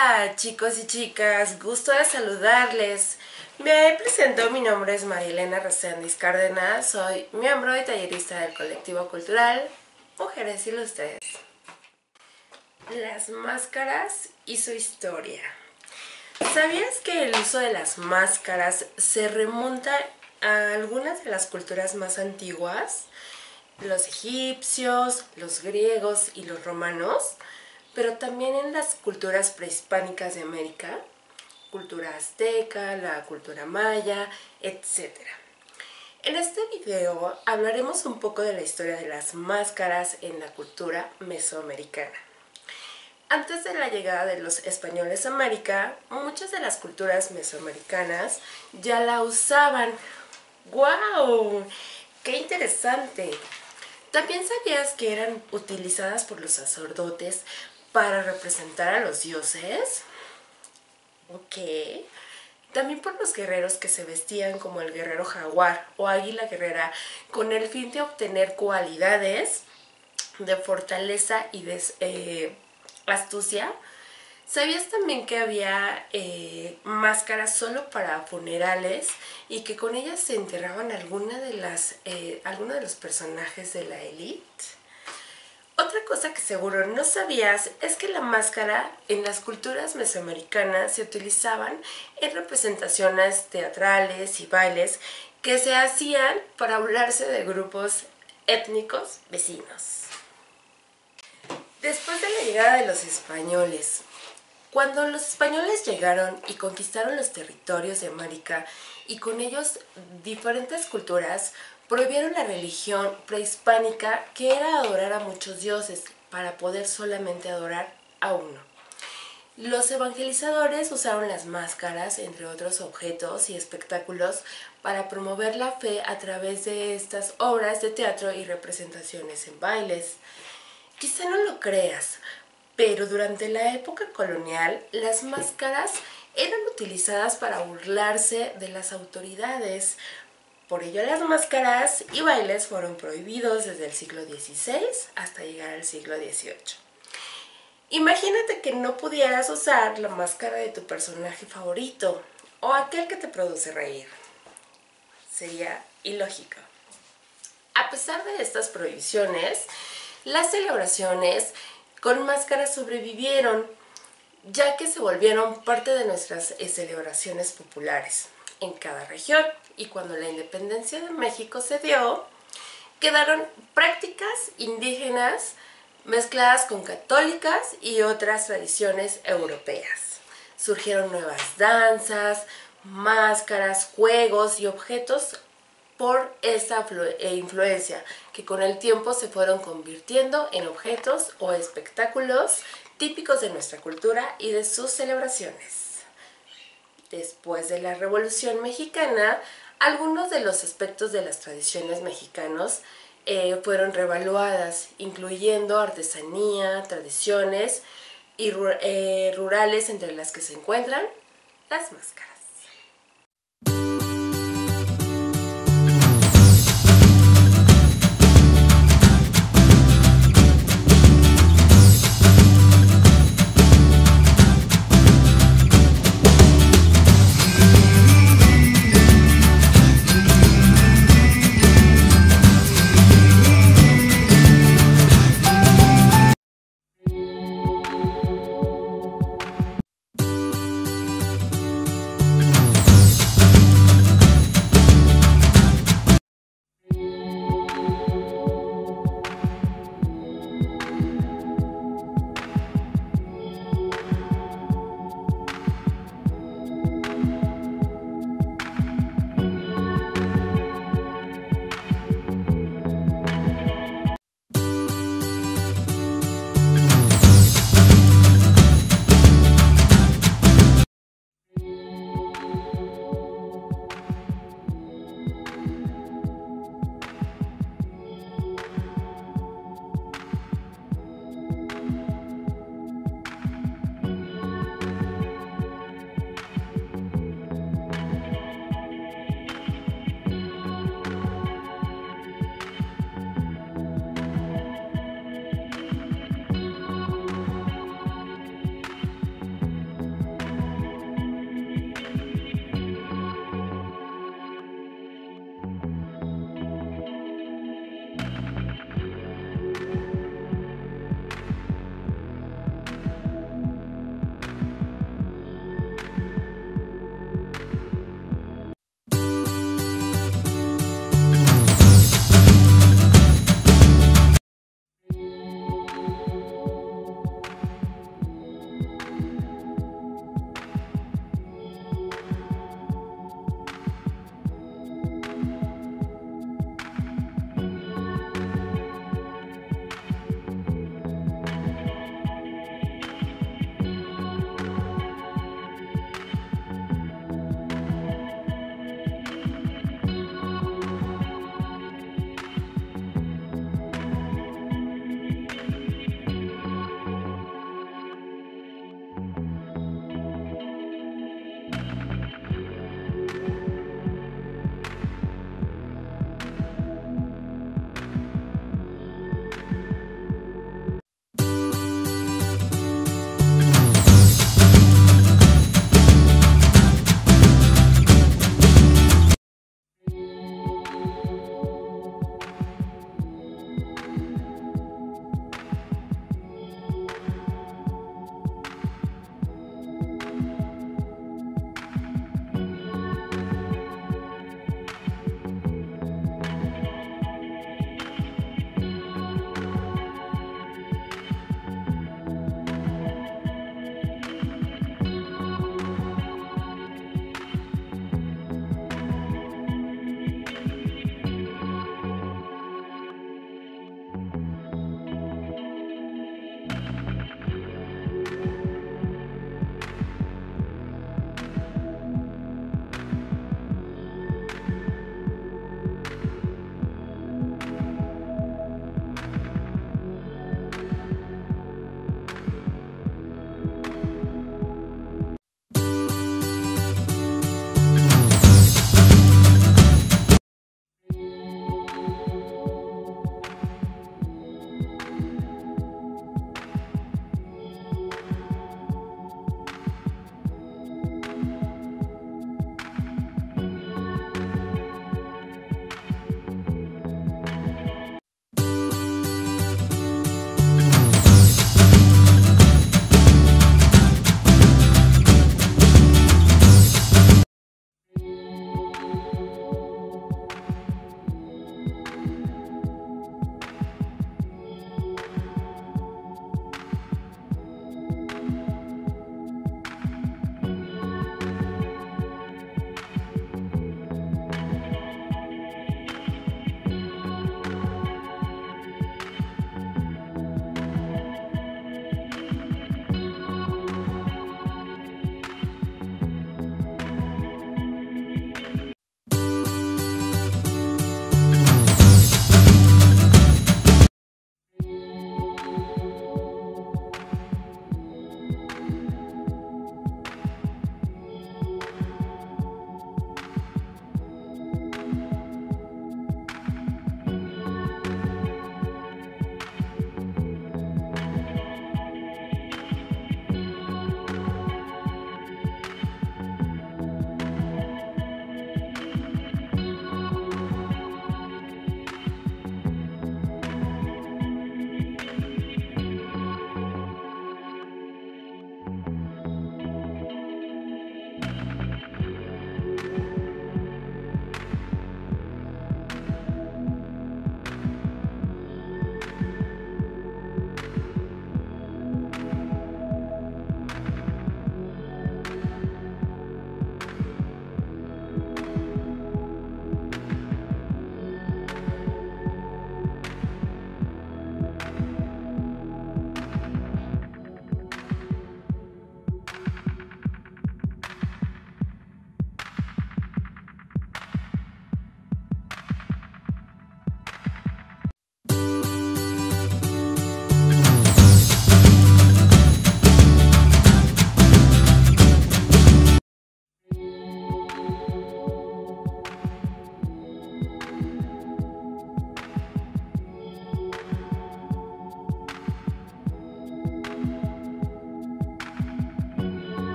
Hola chicos y chicas, gusto de saludarles. Me presento, mi nombre es Marilena Reséndiz Cárdenas, soy miembro y tallerista del colectivo cultural Mujeres Ilustres. Las máscaras y su historia. ¿Sabías que el uso de las máscaras se remonta a algunas de las culturas más antiguas? Los egipcios, los griegos y los romanos, pero también en las culturas prehispánicas de América, cultura azteca, la cultura maya, etc. En este video hablaremos un poco de la historia de las máscaras en la cultura mesoamericana. Antes de la llegada de los españoles a América, muchas de las culturas mesoamericanas ya la usaban. ¡Guau! ¡Qué interesante! ¿También sabías que eran utilizadas por los sacerdotes para representar a los dioses? Ok. También por los guerreros que se vestían como el guerrero jaguar o águila guerrera con el fin de obtener cualidades de fortaleza y de astucia. ¿Sabías también que había máscaras solo para funerales y que con ellas se enterraban algunos de los personajes de la élite? Otra cosa que seguro no sabías es que la máscara en las culturas mesoamericanas se utilizaban en representaciones teatrales y bailes que se hacían para burlarse de grupos étnicos vecinos. Después de la llegada de los españoles, cuando los españoles llegaron y conquistaron los territorios de América y con ellos diferentes culturas, prohibieron la religión prehispánica, que era adorar a muchos dioses para poder solamente adorar a uno. Los evangelizadores usaron las máscaras, entre otros objetos y espectáculos, para promover la fe a través de estas obras de teatro y representaciones en bailes. Quizá no lo creas, pero durante la época colonial, las máscaras eran utilizadas para burlarse de las autoridades. Por ello, las máscaras y bailes fueron prohibidos desde el siglo XVI hasta llegar al siglo XVIII. Imagínate que no pudieras usar la máscara de tu personaje favorito o aquel que te produce reír. Sería ilógico. A pesar de estas prohibiciones, las celebraciones con máscaras sobrevivieron, ya que se volvieron parte de nuestras celebraciones populares en cada región. Y cuando la independencia de México se dio, quedaron prácticas indígenas mezcladas con católicas y otras tradiciones europeas. Surgieron nuevas danzas, máscaras, juegos y objetos por esa influencia, que con el tiempo se fueron convirtiendo en objetos o espectáculos típicos de nuestra cultura y de sus celebraciones. Después de la Revolución Mexicana, algunos de los aspectos de las tradiciones mexicanas fueron revaluadas, incluyendo artesanía, tradiciones y rurales, entre las que se encuentran las máscaras.